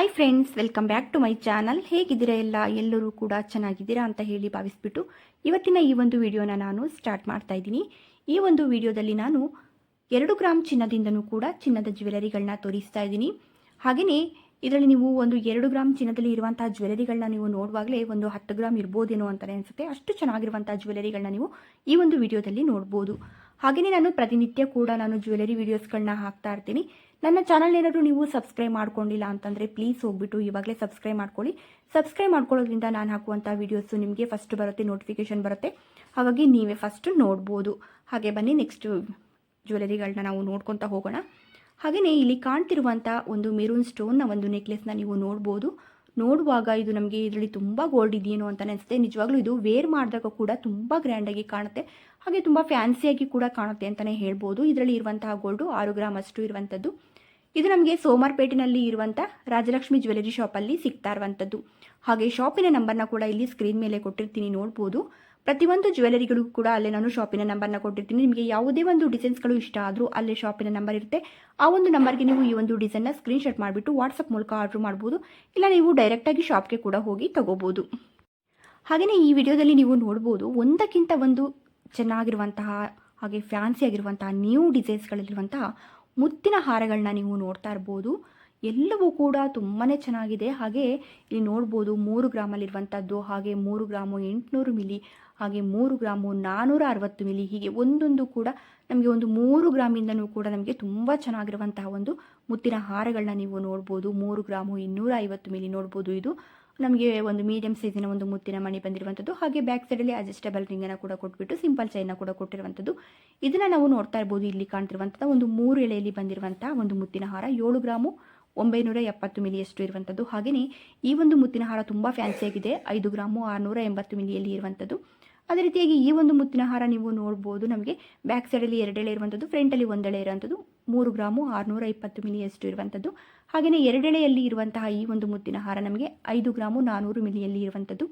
Hi friends, welcome back to my channel. ಹೇಗಿದ್ದೀರಾ ಎಲ್ಲರೂ ಕೂಡ ಚೆನ್ನಾಗಿದ್ದೀರಾ ಅಂತ ಹೇಳಿ ಭಾವಿಸ್ಬಿಟ್ಟು ಇವತ್ತಿನ ಈ ಒಂದು ವಿಡಿಯೋನ ನಾನು ಸ್ಟಾರ್ಟ್ ಮಾಡ್ತಾ ಇದ್ದೀನಿ. ಈ ಒಂದು ವಿಡಿಯೋದಲ್ಲಿ ನಾನು 2 ಗ್ರಾಮ್ ಚಿನ್ನದಿಂದನೂ ಕೂಡ ಚಿನ್ನದ ಜ್ಯುವೆಲರಿಗಳನ್ನ ತೋರಿಸ್ತಾ ಇದ್ದೀನಿ. ಹಾಗೆಯೇ ಇದರಲ್ಲಿ ನೀವು ಒಂದು 2 ಗ್ರಾಮ್ ಚಿನ್ನದಲ್ಲಿ ಇರುವಂತಹ ಜ್ಯುವೆಲರಿಗಳನ್ನ ನೀವು ನೋಡುವಾಗಲೇ ಒಂದು 10 ಗ್ರಾಮ್ ಇರ್ಬೋದೇನೋ ಅಂತಲೇ ಅನಿಸುತ್ತೆ. ಅಷ್ಟು ಚೆನ್ನಾಗಿರುವಂತಹ ಜ್ಯುವೆಲರಿಗಳನ್ನ ನೀವು ಈ ಒಂದು ವಿಡಿಯೋದಲ್ಲಿ ನೋಡ್ಬೋದು. ಹಾಗೆಯೇ ನಾನು ಪ್ರತಿನಿತ್ಯ ಕೂಡ ನಾನು ಜ್ಯುವೆಲರಿ ವಿಡಿಯೋಸ್ಗಳನ್ನ ಹಾಕ್ತಾ ಇರ್ತೀನಿ. ನನ್ನ ಚಾನಲ್ ಏನಾದರೂ ನೀವು ಸಬ್ಸ್ಕ್ರೈಬ್ ಮಾಡ್ಕೊಂಡಿಲ್ಲ ಅಂತಂದರೆ ಪ್ಲೀಸ್ ಹೋಗ್ಬಿಟ್ಟು ಇವಾಗಲೇ ಸಬ್ಸ್ಕ್ರೈಬ್ ಮಾಡ್ಕೊಳ್ಳಿ. ಸಬ್ಸ್ಕ್ರೈಬ್ ಮಾಡ್ಕೊಳ್ಳೋದ್ರಿಂದ ನಾನು ಹಾಕುವಂಥ ವೀಡಿಯೋಸು ನಿಮಗೆ ಫಸ್ಟ್ ಬರುತ್ತೆ, ನೋಟಿಫಿಕೇಶನ್ ಬರುತ್ತೆ. ಹಾಗಾಗಿ ನೀವೇ ಫಸ್ಟ್ ನೋಡ್ಬೋದು. ಹಾಗೆ ಬನ್ನಿ ನೆಕ್ಸ್ಟ್ ಜ್ಯುವೆಲರಿಗಳನ್ನ ನಾವು ನೋಡ್ಕೊತಾ ಹೋಗೋಣ. ಹಾಗೆಯೇ ಇಲ್ಲಿ ಕಾಣ್ತಿರುವಂಥ ಒಂದು ಮೆರೂನ್ ಸ್ಟೋನ್ನ ಒಂದು ನೆಕ್ಲೆಸ್ನ ನೀವು ನೋಡ್ಬೋದು. ನೋಡುವಾಗ ಇದು ನಮಗೆ ಇದರಲ್ಲಿ ತುಂಬ ಗೋಲ್ಡ್ ಇದೆಯೇನೋ ಅಂತ ಅನಿಸುತ್ತೆ. ನಿಜವಾಗ್ಲೂ ಇದು ವೇರ್ ಮಾಡಿದಾಗ ಕೂಡ ತುಂಬ ಗ್ರ್ಯಾಂಡಾಗಿ ಕಾಣುತ್ತೆ, ಹಾಗೆ ತುಂಬ ಫ್ಯಾನ್ಸಿಯಾಗಿ ಕೂಡ ಕಾಣುತ್ತೆ ಅಂತಲೇ ಹೇಳ್ಬೋದು. ಇದರಲ್ಲಿ ಇರುವಂತಹ ಗೋಲ್ಡು 6 ಗ್ರಾಮ್ ಅಷ್ಟು ಇರುವಂಥದ್ದು. ಇದು ನಮಗೆ ಸೋಮಾರ್ಪೇಟೆನಲ್ಲಿ ಇರುವಂಥ ರಾಜಲಕ್ಷ್ಮಿ ಜ್ಯುವೆಲರಿ ಶಾಪಲ್ಲಿ ಸಿಗ್ತಾ ಇರುವಂಥದ್ದು. ಹಾಗೆ ಶಾಪಿನ ನಂಬರ್ನ ಕೂಡ ಇಲ್ಲಿ ಸ್ಕ್ರೀನ್ ಮೇಲೆ ಕೊಟ್ಟಿರ್ತೀನಿ, ನೋಡ್ಬೋದು. ಪ್ರತಿಯೊಂದು ಜ್ಯುವೆಲರಿಗಳಿಗೂ ಕೂಡ ಅಲ್ಲೇ ನಾನು ಶಾಪಿನ ನಂಬರ್ನ ಕೊಟ್ಟಿರ್ತೀನಿ. ನಿಮಗೆ ಯಾವುದೇ ಒಂದು ಡಿಸೈನ್ಸ್ಗಳು ಇಷ್ಟ ಆದರೂ ಅಲ್ಲೇ ಶಾಪಿನ ನಂಬರ್ ಇರುತ್ತೆ. ಆ ಒಂದು ನಂಬರ್ಗೆ ನೀವು ಈ ಒಂದು ಡಿಸೈನ್ನ ಸ್ಕ್ರೀನ್ಶಾಟ್ ಮಾಡಿಬಿಟ್ಟು ವಾಟ್ಸಪ್ ಮೂಲಕ ಆರ್ಡ್ರ್ ಮಾಡ್ಬೋದು, ಇಲ್ಲ ನೀವು ಡೈರೆಕ್ಟಾಗಿ ಶಾಪ್ಗೆ ಕೂಡ ಹೋಗಿ ತಗೋಬೋದು. ಹಾಗೆಯೇ ಈ ವಿಡಿಯೋದಲ್ಲಿ ನೀವು ನೋಡ್ಬೋದು, ಒಂದಕ್ಕಿಂತ ಒಂದು ಚೆನ್ನಾಗಿರುವಂತಹ ಹಾಗೆ ಫ್ಯಾನ್ಸಿ ಆಗಿರುವಂತಹ ನ್ಯೂ ಡಿಸೈನ್ಸ್ಗಳಲ್ಲಿರುವಂತಹ ಮುತ್ತಿನ ಹಾರಗಳನ್ನ ನೀವು ನೋಡ್ತಾ ಇರ್ಬೋದು. ಎಲ್ಲವೂ ಕೂಡ ತುಂಬಾ ಚೆನ್ನಾಗಿದೆ. ಹಾಗೆ ಇಲ್ಲಿ ನೋಡ್ಬೋದು 3 ಗ್ರಾಮಲ್ಲಿರುವಂಥದ್ದು, ಹಾಗೆ 3 ಗ್ರಾಮು 800 ಮಿಲಿ, ಹಾಗೆ 3 ಗ್ರಾಮು 460 ಮಿಲಿ, ಹೀಗೆ ಒಂದೊಂದು ಕೂಡ ನಮಗೆ ಒಂದು 3 ಗ್ರಾಮಿಂದನೂ ಕೂಡ ನಮಗೆ ತುಂಬ ಚೆನ್ನಾಗಿರುವಂತಹ ಒಂದು ಮುತ್ತಿನ ಹಾರಗಳನ್ನ ನೀವು ನೋಡ್ಬೋದು. 3 ಗ್ರಾಮು 250 ಮಿಲಿ ನೋಡ್ಬೋದು. ಇದು ನಮಗೆ ಒಂದು ಮೀಡಿಯಂ ಸೈಜಿನ ಒಂದು ಮುತ್ತಿನ ಮಣಿ ಬಂದಿರುವಂಥದ್ದು. ಹಾಗೆ ಬ್ಯಾಕ್ ಸೈಡಲ್ಲಿ ಅಡ್ಜಸ್ಟಬಲ್ ರಿಂಗನ್ನು ಕೂಡ ಕೊಟ್ಬಿಟ್ಟು ಸಿಂಪಲ್ ಚೈನ್ನ ಕೂಡ ಕೊಟ್ಟಿರುವಂಥದ್ದು. ಇದನ್ನು ನಾವು ನೋಡ್ತಾ ಇರ್ಬೋದು. ಇಲ್ಲಿ ಕಾಣ್ತಿರುವಂಥದ್ದು ಒಂದು 3 ಎಳೆಯಲ್ಲಿ ಬಂದಿರುವಂಥ ಒಂದು ಮುತ್ತಿನ ಹಾರ, 7 ಗ್ರಾಮು 970 ಮಿಲಿಯಷ್ಟು ಇರುವಂಥದ್ದು. ಹಾಗೆಯೇ ಈ ಒಂದು ಮುತ್ತಿನ ಹಾರ ತುಂಬ ಫ್ಯಾನ್ಸಿಯಾಗಿದೆ, 5 ಗ್ರಾಮು 680 ಮಿಲಿಯಲ್ಲಿ ಇರುವಂಥದ್ದು. ಅದೇ ರೀತಿಯಾಗಿ ಈ ಒಂದು ಮುತ್ತಿನ ಹಾರ ನೀವು ನೋಡ್ಬೋದು, ನಮಗೆ ಬ್ಯಾಕ್ ಸೈಡಲ್ಲಿ 2 ಎಳೆ ಇರುವಂಥದ್ದು, ಫ್ರಂಟಲ್ಲಿ 1 ಎಳೆ ಇರುವಂಥದ್ದು, 3 ಗ್ರಾಮು 620 ಮಿಲಿಯಷ್ಟು ಇರುವಂಥದ್ದು. ಹಾಗೆಯೇ 2 ಎಳೆಯಲ್ಲಿ ಇರುವಂತಹ ಈ ಒಂದು ಮುತ್ತಿನ ಹಾರ ನಮಗೆ 5 ಗ್ರಾಮು 400 ಮಿಲಿಯಲ್ಲಿ ಇರುವಂಥದ್ದು.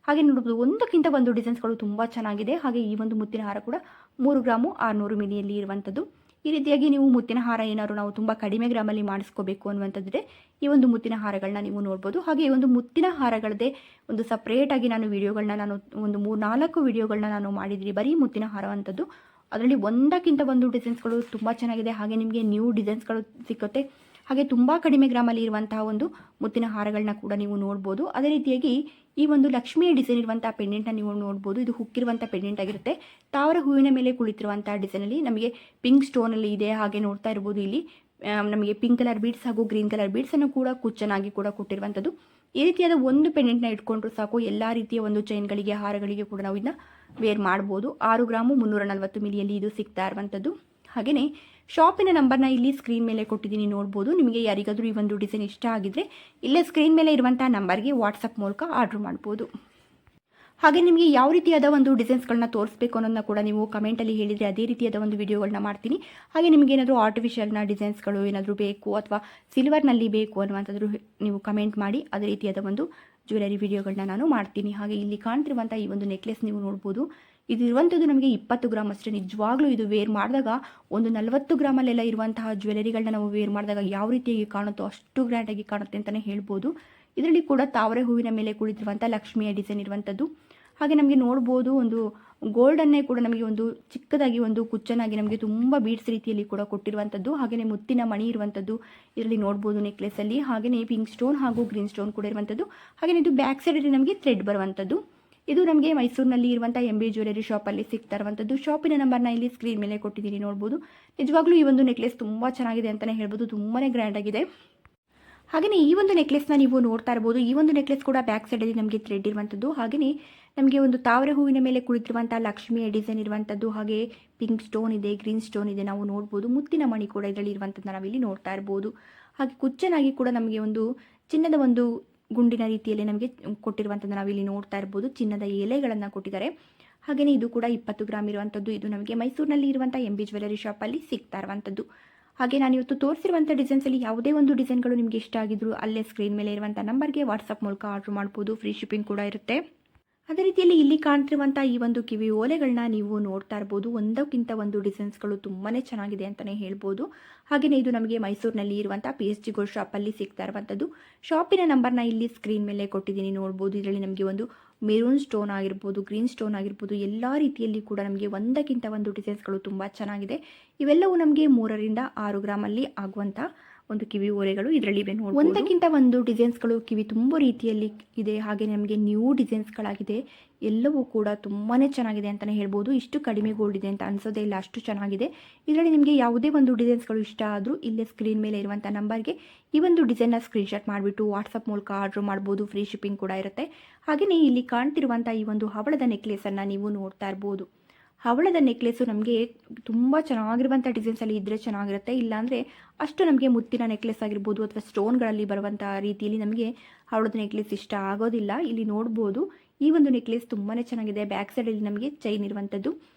ಹಾಗೆ ನೋಡ್ಬೋದು, ಒಂದಕ್ಕಿಂತ ಒಂದು ಡಿಸೈನ್ಸ್ಗಳು ತುಂಬ ಚೆನ್ನಾಗಿದೆ. ಹಾಗೆ ಈ ಒಂದು ಮುತ್ತಿನ ಹಾರ ಕೂಡ 3 ಗ್ರಾಮು 600 ಮಿಲಿಯಲ್ಲಿ ಇರುವಂಥದ್ದು. ಈ ರೀತಿಯಾಗಿ ನೀವು ಮುತ್ತಿನ ಹಾರ ಏನಾದ್ರು ನಾವು ತುಂಬ ಕಡಿಮೆ ಗ್ರಾಮಲ್ಲಿ ಮಾಡಿಸ್ಕೋಬೇಕು ಅನ್ನುವಂಥದ್ದಿದೆ, ಈ ಒಂದು ಮುತ್ತಿನ ಹಾರಗಳನ್ನ ನೀವು ನೋಡ್ಬೋದು. ಹಾಗೆ ಈ ಒಂದು ಮುತ್ತಿನ ಹಾರಗಳದ್ದೇ ಒಂದು ಸಪ್ರೇಟಾಗಿ ನಾನು ವಿಡಿಯೋಗಳನ್ನ ಒಂದು 3-4 ವಿಡಿಯೋಗಳನ್ನ ನಾನು ಮಾಡಿದ್ದೀನಿ, ಬರೀ ಮುತ್ತಿನ ಹಾರವಂಥದ್ದು. ಅದರಲ್ಲಿ ಒಂದಕ್ಕಿಂತ ಒಂದು ಡಿಸೈನ್ಸ್ಗಳು ತುಂಬ ಚೆನ್ನಾಗಿದೆ. ಹಾಗೆ ನಿಮಗೆ ನ್ಯೂ ಡಿಸೈನ್ಸ್ಗಳು ಸಿಗುತ್ತೆ. ಹಾಗೆ ತುಂಬ ಕಡಿಮೆ ಗ್ರಾಮಲ್ಲಿ ಇರುವಂತಹ ಒಂದು ಮುತ್ತಿನ ಹಾರಗಳನ್ನ ಕೂಡ ನೀವು ನೋಡ್ಬೋದು. ಅದೇ ರೀತಿಯಾಗಿ ಈ ಒಂದು ಲಕ್ಷ್ಮಿಯ ಡಿಸೈನ್ ಇರುವಂಥ ಪೆಂಡೆಂಟ್ನ ನೀವು ನೋಡ್ಬೋದು. ಇದು ಹುಕ್ಕಿರುವಂಥ ಪೆಂಡೆಂಟ್ ಆಗಿರುತ್ತೆ. ತಾವರ ಹೂವಿನ ಮೇಲೆ ಕುಳಿತಿರುವಂಥ ಡಿಸೈನಲ್ಲಿ ನಮಗೆ ಪಿಂಕ್ ಸ್ಟೋನಲ್ಲಿ ಇದೆ. ಹಾಗೆ ನೋಡ್ತಾ ಇರ್ಬೋದು, ಇಲ್ಲಿ ನಮಗೆ ಪಿಂಕ್ ಕಲರ್ ಬೀಡ್ಸ್ ಹಾಗೂ ಗ್ರೀನ್ ಕಲರ್ ಬೀಡ್ಸನ್ನು ಕೂಡ ಕುಚ್ಚನಾಗಿ ಕೂಡ ಕೊಟ್ಟಿರುವಂಥದ್ದು. ಈ ರೀತಿಯಾದ ಒಂದು ಪೆಂಡೆಂಟ್ನ ಇಟ್ಕೊಂಡ್ರು ಸಾಕು, ಎಲ್ಲ ರೀತಿಯ ಒಂದು ಚೈನ್ಗಳಿಗೆ ಹಾರಗಳಿಗೆ ಕೂಡ ನಾವು ಇದನ್ನ ವೇರ್ ಮಾಡ್ಬೋದು. 6 ಗ್ರಾಮು 340 ಮಿಲಿಯಲ್ಲಿ ಇದು ಸಿಗ್ತಾ ಇರುವಂಥದ್ದು. ಹಾಗೆಯೇ ಶಾಪಿನ ನಂಬರ್ನ ಇಲ್ಲಿ ಸ್ಕ್ರೀನ್ ಮೇಲೆ ಕೊಟ್ಟಿದ್ದೀನಿ, ನೋಡ್ಬೋದು. ನಿಮಗೆ ಯಾರಿಗಾದರೂ ಈ ಒಂದು ಡಿಸೈನ್ ಇಷ್ಟ ಆಗಿದ್ರೆ ಇಲ್ಲೇ ಸ್ಕ್ರೀನ್ ಮೇಲೆ ಇರುವಂಥ ನಂಬರ್ಗೆ ವಾಟ್ಸಪ್ ಮೂಲಕ ಆರ್ಡ್ರ್ ಮಾಡ್ಬೋದು. ಹಾಗೆ ನಿಮಗೆ ಯಾವ ರೀತಿಯಾದ ಒಂದು ಡಿಸೈನ್ಸ್ಗಳನ್ನ ತೋರಿಸ್ಬೇಕು ಅನ್ನೋದನ್ನ ಕೂಡ ನೀವು ಕಮೆಂಟಲ್ಲಿ ಹೇಳಿದರೆ ಅದೇ ರೀತಿಯಾದ ಒಂದು ವಿಡಿಯೋಗಳನ್ನ ಮಾಡ್ತೀನಿ. ಹಾಗೆ ನಿಮಗೆ ಏನಾದರೂ ಆರ್ಟಿಫಿಷಿಯಲ್ನ ಡಿಸೈನ್ಸ್ಗಳು ಏನಾದರೂ ಬೇಕು ಅಥವಾ ಸಿಲ್ವರ್ನಲ್ಲಿ ಬೇಕು ಅನ್ನುವಂಥದ್ದು ನೀವು ಕಮೆಂಟ್ ಮಾಡಿ, ಅದೇ ರೀತಿಯಾದ ಒಂದು ಜ್ಯುವೆಲರಿ ವಿಡಿಯೋಗಳನ್ನ ನಾನು ಮಾಡ್ತೀನಿ. ಹಾಗೆ ಇಲ್ಲಿ ಕಾಣ್ತಿರುವಂಥ ಈ ಒಂದು ನೆಕ್ಲೆಸ್ ನೀವು ನೋಡ್ಬೋದು. ಇದು ಇರುವಂಥದ್ದು ನಮಗೆ 20 ಗ್ರಾಮ್ ಅಷ್ಟೇ. ನಿಜವಾಗ್ಲೂ ಇದು ವೇರ್ ಮಾಡಿದಾಗ ಒಂದು 40 ಗ್ರಾಮಲ್ಲೆಲ್ಲ ಇರುವಂತಹ ಜ್ಯುವೆಲರಿಗಳನ್ನ ನಾವು ವೇರ್ ಮಾಡಿದಾಗ ಯಾವ ರೀತಿಯಾಗಿ ಕಾಣುತ್ತೋ ಅಷ್ಟು ಗ್ರ್ಯಾಂಡಾಗಿ ಕಾಣುತ್ತೆ ಅಂತಲೇ ಹೇಳ್ಬೋದು. ಇದರಲ್ಲಿ ಕೂಡ ತಾವರೆ ಹೂವಿನ ಮೇಲೆ ಕುಳಿತಿರುವಂಥ ಲಕ್ಷ್ಮಿಯ ಡಿಸೈನ್ ಇರುವಂಥದ್ದು. ಹಾಗೆ ನಮಗೆ ನೋಡ್ಬೋದು, ಒಂದು ಗೋಲ್ಡನ್ನೇ ಕೂಡ ನಮಗೆ ಒಂದು ಚಿಕ್ಕದಾಗಿ ಒಂದು ಕುಚ್ಚನಾಗಿ ನಮಗೆ ತುಂಬ ಬೀಡ್ಸ್ ರೀತಿಯಲ್ಲಿ ಕೂಡ ಕೊಟ್ಟಿರುವಂಥದ್ದು. ಹಾಗೆಯೇ ಮುತ್ತಿನ ಮಣಿ ಇರುವಂಥದ್ದು ಇದರಲ್ಲಿ ನೋಡ್ಬೋದು ನೆಕ್ಲೆಸಲ್ಲಿ. ಹಾಗೆಯೇ ಪಿಂಕ್ ಸ್ಟೋನ್ ಹಾಗೂ ಗ್ರೀನ್ ಸ್ಟೋನ್ ಕೂಡ ಇರುವಂಥದ್ದು. ಹಾಗೆಯೇ ಇದು ಬ್ಯಾಕ್ ಸೈಡಲ್ಲಿ ನಮಗೆ ಥ್ರೆಡ್ ಬರುವಂಥದ್ದು. ಇದು ನಮಗೆ ಮೈಸೂರಿನಲ್ಲಿ ಇರುವಂಥ MB ಜ್ಯುವೆಲರಿ ಶಾಪಲ್ಲಿ ಸಿಗ್ತಾ ಇರುವಂಥದ್ದು. ಶಾಪಿನ ನಂಬರ್ನ ಇಲ್ಲಿ ಸ್ಕ್ರೀನ್ ಮೇಲೆ ಕೊಟ್ಟಿದ್ದೀನಿ, ನೋಡ್ಬೋದು. ನಿಜವಾಗ್ಲೂ ಈ ಒಂದು ನೆಕ್ಲೆಸ್ ತುಂಬ ಚೆನ್ನಾಗಿದೆ ಅಂತಲೇ ಹೇಳ್ಬೋದು, ತುಂಬಾ ಗ್ರ್ಯಾಂಡಾಗಿದೆ. ಹಾಗೆಯೇ ಈ ಒಂದು ನೆಕ್ಲೆಸ್ನ ನೀವು ನೋಡ್ತಾ ಇರ್ಬೋದು. ಈ ಒಂದು ನೆಕ್ಲೆಸ್ ಕೂಡ ಬ್ಯಾಕ್ ಸೈಡಲ್ಲಿ ನಮಗೆ ಥ್ರೆಡ್ ಇರುವಂಥದ್ದು. ಹಾಗೆಯೇ ನಮಗೆ ಒಂದು ತಾವರೆ ಹೂವಿನ ಮೇಲೆ ಕುಳಿತಿರುವಂಥ ಲಕ್ಷ್ಮಿಯ ಡಿಸೈನ್ ಇರುವಂಥದ್ದು. ಹಾಗೆ ಪಿಂಕ್ ಸ್ಟೋನ್ ಇದೆ, ಗ್ರೀನ್ ಸ್ಟೋನ್ ಇದೆ, ನಾವು ನೋಡ್ಬೋದು. ಮುತ್ತಿನ ಮಣಿ ಕೂಡ ಇದರಲ್ಲಿ ಇರುವಂಥದ್ದನ್ನ ನಾವಿಲ್ಲಿ ನೋಡ್ತಾ ಇರ್ಬೋದು. ಹಾಗೆ ಕುಚ್ಚನಾಗಿ ಕೂಡ ನಮಗೆ ಒಂದು ಚಿನ್ನದ ಒಂದು ಗುಂಡಿನ ರೀತಿಯಲ್ಲಿ ನಮಗೆ ಕೊಟ್ಟಿರುವಂಥದ್ದು ನಾವಿಲ್ಲಿ ನೋಡ್ತಾ ಇರ್ಬೋದು. ಚಿನ್ನದ ಎಲೆಗಳನ್ನು ಕೊಟ್ಟಿದ್ದಾರೆ. ಹಾಗೆಯೇ ಇದು ಕೂಡ 20 ಗ್ರಾಮ್ ಇರುವಂಥದ್ದು. ಇದು ನಮಗೆ ಮೈಸೂರಿನಲ್ಲಿ ಇರುವಂಥ MB ಜ್ಯುವೆಲರಿ ಶಾಪಲ್ಲಿ ಸಿಗ್ತಾ ಇರುವಂಥದ್ದು. ಹಾಗೆ ನಾನು ಇವತ್ತು ತೋರಿಸಿರುವಂಥ ಡಿಸೈನ್ಸಲ್ಲಿ ಯಾವುದೇ ಒಂದು ಡಿಸೈನ್ಗಳು ನಿಮಗೆ ಇಷ್ಟ ಆಗಿದ್ರು ಅಲ್ಲೇ ಸ್ಕ್ರೀನ್ ಮೇಲೆ ಇರುವಂಥ ನಂಬರ್ಗೆ ವಾಟ್ಸಪ್ ಮೂಲಕ ಆರ್ಡ್ರ್ ಮಾಡ್ಬೋದು. ಫ್ರೀ ಶಿಪ್ಪಿಂಗ್ ಕೂಡ ಇರುತ್ತೆ. ಅದೇ ರೀತಿಯಲ್ಲಿ ಇಲ್ಲಿ ಕಾಣ್ತಿರುವಂಥ ಈ ಒಂದು ಕಿವಿ ಓಲೆಗಳನ್ನ ನೀವು ನೋಡ್ತಾ ಇರ್ಬೋದು. ಒಂದಕ್ಕಿಂತ ಒಂದು ಡಿಸೈನ್ಸ್ಗಳು ತುಂಬಾ ಚೆನ್ನಾಗಿದೆ ಅಂತಲೇ ಹೇಳ್ಬೋದು. ಹಾಗೆಯೇ ಇದು ನಮಗೆ ಮೈಸೂರಿನಲ್ಲಿ ಇರುವಂಥ PSG ಗೋಲ್ಡ್ ಶಾಪಲ್ಲಿ ಸಿಗ್ತಾ ಇರುವಂಥದ್ದು. ಶಾಪಿನ ನಂಬರ್ನ ಇಲ್ಲಿ ಸ್ಕ್ರೀನ್ ಮೇಲೆ ಕೊಟ್ಟಿದ್ದೀನಿ ನೋಡ್ಬೋದು. ಇದರಲ್ಲಿ ನಮಗೆ ಒಂದು ಮೆರೂನ್ ಸ್ಟೋನ್ ಆಗಿರ್ಬೋದು, ಗ್ರೀನ್ ಸ್ಟೋನ್ ಆಗಿರ್ಬೋದು, ಎಲ್ಲ ರೀತಿಯಲ್ಲಿ ಕೂಡ ನಮಗೆ ಒಂದಕ್ಕಿಂತ ಒಂದು ಡಿಸೈನ್ಸ್ಗಳು ತುಂಬ ಚೆನ್ನಾಗಿದೆ. ಇವೆಲ್ಲವೂ ನಮಗೆ 3 ರಿಂದ 6 ಗ್ರಾಮಲ್ಲಿ ಆಗುವಂಥ ಒಂದು ಕಿವಿ ಓರೆಗಳು ಇದರಲ್ಲಿ ಇವೆ ನೋಡಿ. ಒಂದಕ್ಕಿಂತ ಒಂದು ಡಿಸೈನ್ಸ್ಗಳು ಕಿವಿ ತುಂಬ ರೀತಿಯಲ್ಲಿ ಇದೆ. ಹಾಗೆ ನಮಗೆ ನ್ಯೂ ಡಿಸೈನ್ಸ್ಗಳಾಗಿದೆ. ಎಲ್ಲವೂ ಕೂಡ ತುಂಬಾ ಚೆನ್ನಾಗಿದೆ ಅಂತಲೇ ಹೇಳ್ಬೋದು. ಇಷ್ಟು ಕಡಿಮೆ ಗೋಲ್ಡ್ ಇದೆ ಅಂತ ಅನಿಸೋದೇ ಇಲ್ಲ, ಅಷ್ಟು ಚೆನ್ನಾಗಿದೆ. ಇದರಲ್ಲಿ ನಿಮಗೆ ಯಾವುದೇ ಒಂದು ಡಿಸೈನ್ಸ್ಗಳು ಇಷ್ಟ ಆದರೂ ಇಲ್ಲೇ ಸ್ಕ್ರೀನ್ ಮೇಲೆ ಇರುವಂಥ ನಂಬರ್ಗೆ ಈ ಒಂದು ಡಿಸೈನ್ನ ಸ್ಕ್ರೀನ್ಶಾಟ್ ಮಾಡಿಬಿಟ್ಟು ವಾಟ್ಸಪ್ ಮೂಲಕ ಆರ್ಡ್ರ್ ಮಾಡ್ಬೋದು. ಫ್ರೀ ಶಿಪ್ಪಿಂಗ್ ಕೂಡ ಇರುತ್ತೆ. ಹಾಗೆಯೇ ಇಲ್ಲಿ ಕಾಣ್ತಿರುವಂಥ ಈ ಒಂದು ಹವಳದ ನೆಕ್ಲೆಸನ್ನು ನೀವು ನೋಡ್ತಾ ಇರ್ಬೋದು. ಹವಳದ ನೆಕ್ಲೆಸು ನಮಗೆ ತುಂಬ ಚೆನ್ನಾಗಿರುವಂಥ ಡಿಸೈನ್ಸಲ್ಲಿ ಇದ್ದರೆ ಚೆನ್ನಾಗಿರುತ್ತೆ. ಇಲ್ಲಾಂದರೆ ಅಷ್ಟು ನಮಗೆ ಮುತ್ತಿನ ನೆಕ್ಲೆಸ್ ಆಗಿರ್ಬೋದು ಅಥವಾ ಸ್ಟೋನ್ಗಳಲ್ಲಿ ಬರುವಂಥ ರೀತಿಯಲ್ಲಿ ನಮಗೆ ಹವಳದ ನೆಕ್ಲೆಸ್ ಇಷ್ಟ ಆಗೋದಿಲ್ಲ. ಇಲ್ಲಿ ನೋಡ್ಬೋದು ಈ ಒಂದು ನೆಕ್ಲೆಸ್ ತುಂಬಾ ಚೆನ್ನಾಗಿದೆ. ಬ್ಯಾಕ್ ಸೈಡಲ್ಲಿ ನಮಗೆ ಚೈನ್ ಇರುವಂಥದ್ದು,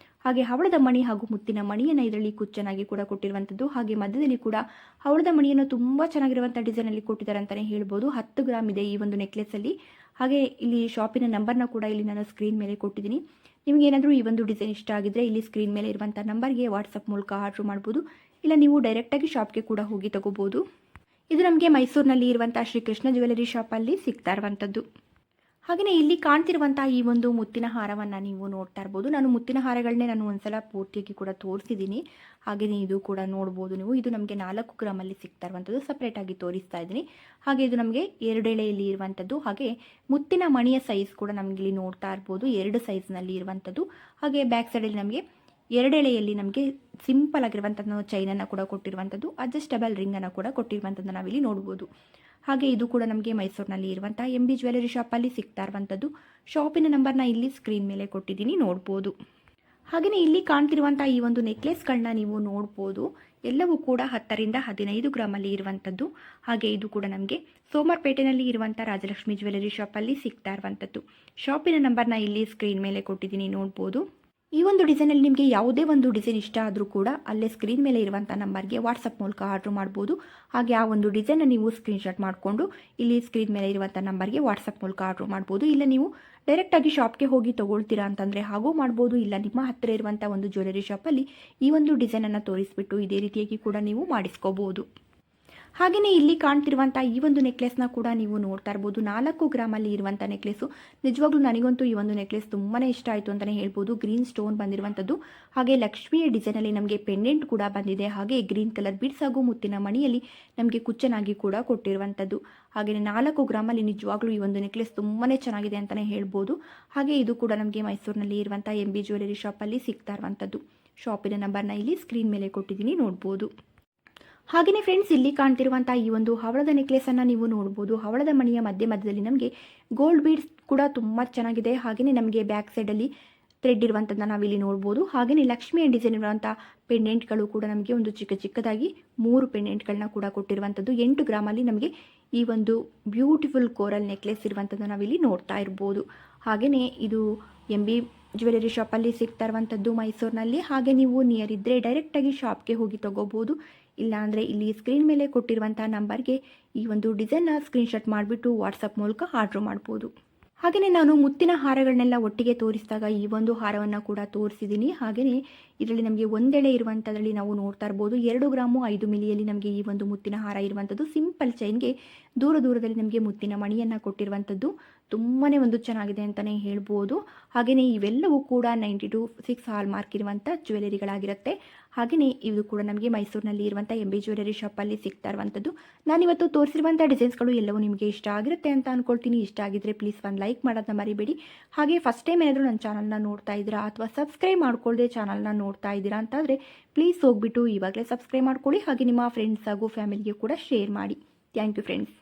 ಹಾಗೆ ಹವಳದ ಮಣಿ ಹಾಗೂ ಮುತ್ತಿನ ಮಣಿಯನ್ನು ಇದರಲ್ಲಿ ಕುಚ್ಚನಾಗಿ ಕೂಡ ಕೊಟ್ಟಿರುವಂಥದ್ದು. ಹಾಗೆ ಮಧ್ಯದಲ್ಲಿ ಕೂಡ ಹವಳದ ಮಣಿಯನ್ನು ತುಂಬ ಚೆನ್ನಾಗಿರುವಂಥ ಡಿಸೈನಲ್ಲಿ ಕೊಟ್ಟಿದ್ದಾರೆ ಅಂತಲೇ ಹೇಳ್ಬೋದು. 10 ಗ್ರಾಮ್ ಇದೆ ಈ ಒಂದು ನೆಕ್ಲೆಸಲ್ಲಿ. ಹಾಗೆ ಇಲ್ಲಿ ಶಾಪಿನ ನಂಬರ್ನ ಕೂಡ ಇಲ್ಲಿ ನಾನು ಸ್ಕ್ರೀನ್ ಮೇಲೆ ಕೊಟ್ಟಿದ್ದೀನಿ. ನಿಮಗೇನಾದರೂ ಈ ಒಂದು ಡಿಸೈನ್ ಇಷ್ಟ ಆಗಿದ್ದರೆ ಇಲ್ಲಿ ಸ್ಕ್ರೀನ್ ಮೇಲೆ ಇರುವಂಥ ನಂಬರ್ಗೆ ವಾಟ್ಸಪ್ ಮೂಲಕ ಆರ್ಡ್ರ್ ಮಾಡ್ಬೋದು. ಇಲ್ಲ ನೀವು ಡೈರೆಕ್ಟಾಗಿ ಶಾಪ್ಗೆ ಕೂಡ ಹೋಗಿ ತಗೋಬೋದು. ಇದು ನಮಗೆ ಮೈಸೂರಿನಲ್ಲಿ ಇರುವಂಥ ಶ್ರೀ ಕೃಷ್ಣ ಜ್ಯುವೆಲರಿ ಶಾಪಲ್ಲಿ ಸಿಗ್ತಾ ಇರುವಂಥದ್ದು. ಹಾಗೆಯೇ ಇಲ್ಲಿ ಕಾಣ್ತಿರುವಂಥ ಈ ಒಂದು ಮುತ್ತಿನ ಹಾರವನ್ನು ನೀವು ನೋಡ್ತಾ ಇರ್ಬೋದು. ನಾನು ಮುತ್ತಿನ ಹಾರಗಳನ್ನೇ ಒಂದ್ಸಲ ಪೂರ್ತಿಯಾಗಿ ಕೂಡ ತೋರಿಸಿದ್ದೀನಿ. ಹಾಗೆಯೇ ಇದು ಕೂಡ ನೋಡ್ಬೋದು ನೀವು. ಇದು ನಮಗೆ 4 ಗ್ರಾಮಲ್ಲಿ ಸಿಗ್ತಾ ಇರುವಂಥದ್ದು. ಸಪ್ರೇಟಾಗಿ ತೋರಿಸ್ತಾ ಇದ್ದೀನಿ. ಹಾಗೆ ಇದು ನಮಗೆ 2 ಎಳೆಯಲ್ಲಿ ಇರುವಂಥದ್ದು. ಹಾಗೆ ಮುತ್ತಿನ ಮಣಿಯ ಸೈಜ್ ಕೂಡ ನಮಗೆ ಇಲ್ಲಿ ನೋಡ್ತಾ ಇರ್ಬೋದು. 2 ಸೈಜ್ನಲ್ಲಿ ಇರುವಂಥದ್ದು. ಹಾಗೆ ಬ್ಯಾಕ್ ಸೈಡಲ್ಲಿ ನಮಗೆ 2 ಎಳೆಯಲ್ಲಿ ನಮಗೆ ಸಿಂಪಲ್ ಆಗಿರುವಂಥದ್ದು ಚೈನನ್ನು ಕೂಡ ಕೊಟ್ಟಿರುವಂಥದ್ದು, ಅಡ್ಜಸ್ಟಬಲ್ ರಿಂಗನ್ನು ಕೂಡ ಕೊಟ್ಟಿರುವಂಥದ್ದು ನಾವಿಲ್ಲಿ ನೋಡ್ಬೋದು. ಹಾಗೆ ಇದು ಕೂಡ ನಮಗೆ ಮೈಸೂರಿನಲ್ಲಿ ಇರುವಂಥ MB ಜ್ಯುವೆಲರಿ ಶಾಪಲ್ಲಿ ಸಿಗ್ತಾ ಇರುವಂಥದ್ದು. ಶಾಪಿನ ನಂಬರ್ನ ಇಲ್ಲಿ ಸ್ಕ್ರೀನ್ ಮೇಲೆ ಕೊಟ್ಟಿದ್ದೀನಿ ನೋಡ್ಬೋದು. ಹಾಗೆಯೇ ಇಲ್ಲಿ ಕಾಣ್ತಿರುವಂಥ ಈ ಒಂದು ನೆಕ್ಲೆಸ್ಗಳನ್ನ ನೀವು ನೋಡ್ಬೋದು. ಎಲ್ಲವೂ ಕೂಡ 10 ರಿಂದ 15 ಗ್ರಾಮಲ್ಲಿ ಇರುವಂಥದ್ದು. ಹಾಗೆ ಇದು ಕೂಡ ನಮಗೆ ಸೋಮವಾರಪೇಟೆನಲ್ಲಿ ಇರುವಂಥ ರಾಜಲಕ್ಷ್ಮಿ ಜ್ಯುವೆಲರಿ ಶಾಪಲ್ಲಿ ಸಿಗ್ತಾ ಇರುವಂಥದ್ದು. ಶಾಪಿನ ನಂಬರ್ನ ಇಲ್ಲಿ ಸ್ಕ್ರೀನ್ ಮೇಲೆ ಕೊಟ್ಟಿದ್ದೀನಿ ನೋಡ್ಬೋದು. ಈ ಒಂದು ಡಿಸೈನಲ್ಲಿ ನಿಮಗೆ ಯಾವುದೇ ಒಂದು ಡಿಸೈನ್ ಇಷ್ಟ ಆದರೂ ಕೂಡ ಅಲ್ಲೇ ಸ್ಕ್ರೀನ್ ಮೇಲೆ ಇರುವಂಥ ನಂಬರ್ಗೆ ವಾಟ್ಸಪ್ ಮೂಲಕ ಆರ್ಡ್ರ್ ಮಾಡ್ಬೋದು. ಹಾಗೆ ಆ ಒಂದು ಡಿಸೈನ್ನ ನೀವು ಸ್ಕ್ರೀನ್ಶಾಟ್ ಮಾಡಿಕೊಂಡು ಇಲ್ಲಿ ಸ್ಕ್ರೀನ್ ಮೇಲೆ ಇರುವಂಥ ನಂಬರ್ಗೆ ವಾಟ್ಸಪ್ ಮೂಲಕ ಆರ್ಡ್ರ್ ಮಾಡ್ಬೋದು. ಇಲ್ಲ ನೀವು ಡೈರೆಕ್ಟಾಗಿ ಶಾಪ್ಗೆ ಹೋಗಿ ತೊಗೊಳ್ತೀರಾ ಅಂತಂದರೆ ಹಾಗೂ ಮಾಡ್ಬೋದು. ಇಲ್ಲ ನಿಮ್ಮ ಹತ್ತಿರ ಇರುವಂಥ ಒಂದು ಜ್ಯುವೆಲರಿ ಶಾಪಲ್ಲಿ ಈ ಒಂದು ಡಿಸೈನನ್ನು ತೋರಿಸ್ಬಿಟ್ಟು ಇದೇ ರೀತಿಯಾಗಿ ಕೂಡ ನೀವು ಮಾಡಿಸ್ಕೋಬೋದು. ಹಾಗೆಯೇ ಇಲ್ಲಿ ಕಾಣ್ತಿರುವಂಥ ಈ ಒಂದು ನೆಕ್ಲೆಸ್ನ ಕೂಡ ನೀವು ನೋಡ್ತಾ ಇರ್ಬೋದು. 4 ಗ್ರಾಮಲ್ಲಿ ಇರುವಂಥ ನೆಕ್ಲೆಸು. ನಿಜವಾಗ್ಲೂ ನನಗಂತೂ ಈ ಒಂದು ನೆಕ್ಲೆಸ್ ತುಂಬಾ ಇಷ್ಟ ಆಯಿತು ಅಂತಲೇ ಹೇಳ್ಬೋದು. ಗ್ರೀನ್ ಸ್ಟೋನ್ ಬಂದಿರುವಂಥದ್ದು. ಹಾಗೆ ಲಕ್ಷ್ಮಿಯ ಡಿಸೈನಲ್ಲಿ ನಮಗೆ ಪೆಂಡೆಂಟ್ ಕೂಡ ಬಂದಿದೆ. ಹಾಗೆ ಗ್ರೀನ್ ಕಲರ್ ಬೀಡ್ಸ್ ಹಾಗೂ ಮುತ್ತಿನ ಮಣಿಯಲ್ಲಿ ನಮಗೆ ಕುಚ್ಚನಾಗಿ ಕೂಡ ಕೊಟ್ಟಿರುವಂಥದ್ದು. ಹಾಗೆಯೇ 4 ಗ್ರಾಮಲ್ಲಿ ನಿಜವಾಗ್ಲೂ ಈ ಒಂದು ನೆಕ್ಲೆಸ್ ತುಂಬಾ ಚೆನ್ನಾಗಿದೆ ಅಂತಲೇ ಹೇಳ್ಬೋದು. ಹಾಗೆ ಇದು ಕೂಡ ನಮಗೆ ಮೈಸೂರಿನಲ್ಲಿ ಇರುವಂಥ MB ಜ್ಯುವೆಲರಿ ಶಾಪಲ್ಲಿ ಸಿಗ್ತಾ ಇರುವಂಥದ್ದು. ಶಾಪಿನ ನಂಬರ್ನ ಇಲ್ಲಿ ಸ್ಕ್ರೀನ್ ಮೇಲೆ ಕೊಟ್ಟಿದ್ದೀನಿ ನೋಡ್ಬೋದು. ಹಾಗೆಯೇ ಫ್ರೆಂಡ್ಸ್ ಇಲ್ಲಿ ಕಾಣ್ತಿರುವಂಥ ಈ ಒಂದು ಹವಳದ ನೆಕ್ಲೆಸನ್ನು ನೀವು ನೋಡ್ಬೋದು. ಹವಳದ ಮಣಿಯ ಮಧ್ಯದಲ್ಲಿ ನಮಗೆ ಗೋಲ್ಡ್ ಬೀಡ್ಸ್ ಕೂಡ ತುಂಬ ಚೆನ್ನಾಗಿದೆ. ಹಾಗೆಯೇ ನಮಗೆ ಬ್ಯಾಕ್ ಸೈಡಲ್ಲಿ ಥ್ರೆಡ್ ಇರುವಂಥದ್ದನ್ನು ನಾವಿಲ್ಲಿ ನೋಡ್ಬೋದು. ಹಾಗೆಯೇ ಲಕ್ಷ್ಮಿಯ ಡಿಸೈನ್ ಇರುವಂಥ ಪೆಂಡೆಂಟ್ಗಳು ಕೂಡ ನಮಗೆ ಒಂದು ಚಿಕ್ಕದಾಗಿ 3 ಪೆಂಡೆಂಟ್ಗಳನ್ನ ಕೂಡ ಕೊಟ್ಟಿರುವಂಥದ್ದು. 8 ಗ್ರಾಮಲ್ಲಿ ನಮಗೆ ಈ ಒಂದು ಬ್ಯೂಟಿಫುಲ್ ಕೋರಲ್ ನೆಕ್ಲೆಸ್ ಇರುವಂಥದ್ದು ನಾವಿಲ್ಲಿ ನೋಡ್ತಾ ಇರ್ಬೋದು. ಹಾಗೆಯೇ ಇದು MB ಜ್ಯುವೆಲರಿ ಶಾಪಲ್ಲಿ ಸಿಗ್ತಾ ಇರುವಂಥದ್ದು ಮೈಸೂರಿನಲ್ಲಿ. ಹಾಗೆ ನೀವು ನಿಯರ್ ಇದ್ದರೆ ಡೈರೆಕ್ಟಾಗಿ ಶಾಪ್ಗೆ ಹೋಗಿ ತೊಗೋಬೋದು. ಇಲ್ಲಾಂದರೆ ಇಲ್ಲಿ ಸ್ಕ್ರೀನ್ ಮೇಲೆ ಕೊಟ್ಟಿರುವಂಥ ನಂಬರ್ಗೆ ಈ ಒಂದು ಡಿಸೈನ್ನ ಸ್ಕ್ರೀನ್ಶಾಟ್ ಮಾಡಿಬಿಟ್ಟು ವಾಟ್ಸಪ್ ಮೂಲಕ ಆರ್ಡ್ರ್ ಮಾಡ್ಬೋದು. ಹಾಗೆಯೇ ನಾನು ಮುತ್ತಿನ ಹಾರಗಳನ್ನೆಲ್ಲ ಒಟ್ಟಿಗೆ ತೋರಿಸಿದಾಗ ಈ ಒಂದು ಹಾರವನ್ನು ಕೂಡ ತೋರಿಸಿದ್ದೀನಿ. ಹಾಗೆಯೇ ಇದರಲ್ಲಿ ನಮಗೆ ಒಂದೆಳೆ ಇರುವಂಥದ್ರಲ್ಲಿ ನಾವು ನೋಡ್ತಾ ಇರ್ಬೋದು. 2 ಗ್ರಾಮು 5 ಮಿಲಿಯಲ್ಲಿ ನಮಗೆ ಈ ಒಂದು ಮುತ್ತಿನ ಹಾರ ಇರುವಂಥದ್ದು. ಸಿಂಪಲ್ ಚೈನ್ಗೆ ದೂರದಲ್ಲಿ ನಮಗೆ ಮುತ್ತಿನ ಮಣಿಯನ್ನು ಕೊಟ್ಟಿರುವಂಥದ್ದು. ತುಂಬಾ ಒಂದು ಚೆನ್ನಾಗಿದೆ ಅಂತಲೇ ಹೇಳ್ಬೋದು. ಹಾಗೆಯೇ ಇವೆಲ್ಲವೂ ಕೂಡ 92.6 ಹಾಲ್ ಮಾರ್ಕ್ ಇರುವಂಥ ಜ್ಯುವೆಲರಿಗಳಾಗಿರುತ್ತೆ. ಹಾಗೆಯೇ ಇದು ಕೂಡ ನಮಗೆ ಮೈಸೂರಿನಲ್ಲಿ ಇರುವಂಥ MB ಜ್ಯುವೆಲರಿ ಶಾಪಲ್ಲಿ ಸಿಗ್ತಾ ಇರುವಂಥದ್ದು. ನಾನಿವತ್ತು ತೋರಿಸಿರುವಂಥ ಡಿಸೈನ್ಸ್ಗಳು ಎಲ್ಲವೂ ನಿಮಗೆ ಇಷ್ಟ ಆಗಿರುತ್ತೆ ಅಂತ ಅಂದ್ಕೊಳ್ತೀನಿ. ಇಷ್ಟ ಆಗಿದ್ದರೆ ಪ್ಲೀಸ್ ಒಂದು ಲೈಕ್ ಮಾಡೋದನ್ನ ಮರಿಬೇಡಿ. ಹಾಗೆ ಫಸ್ಟ್ ಟೈಮ್ ಏನಾದರೂ ನನ್ನ ಚಾನಲ್ನ ನೋಡ್ತಾ ಇದ್ದೀರಾ ಅಥವಾ ಸಬ್ಸ್ಕ್ರೈಬ್ ಮಾಡ್ಕೊಳ್ಳದೆ ಚಾನಲ್ನ ನೋಡ್ತಾ ಇದ್ದೀರಾ ಅಂತಾದರೆ ಪ್ಲೀಸ್ ಹೋಗ್ಬಿಟ್ಟು ಇವಾಗಲೇ ಸಬ್ಸ್ಕ್ರೈಬ್ ಮಾಡ್ಕೊಳ್ಳಿ. ಹಾಗೆ ನಿಮ್ಮ ಫ್ರೆಂಡ್ಸ್ ಹಾಗೂ ಫ್ಯಾಮಿಲಿಗೆ ಕೂಡ ಶೇರ್ ಮಾಡಿ. Thank you friends.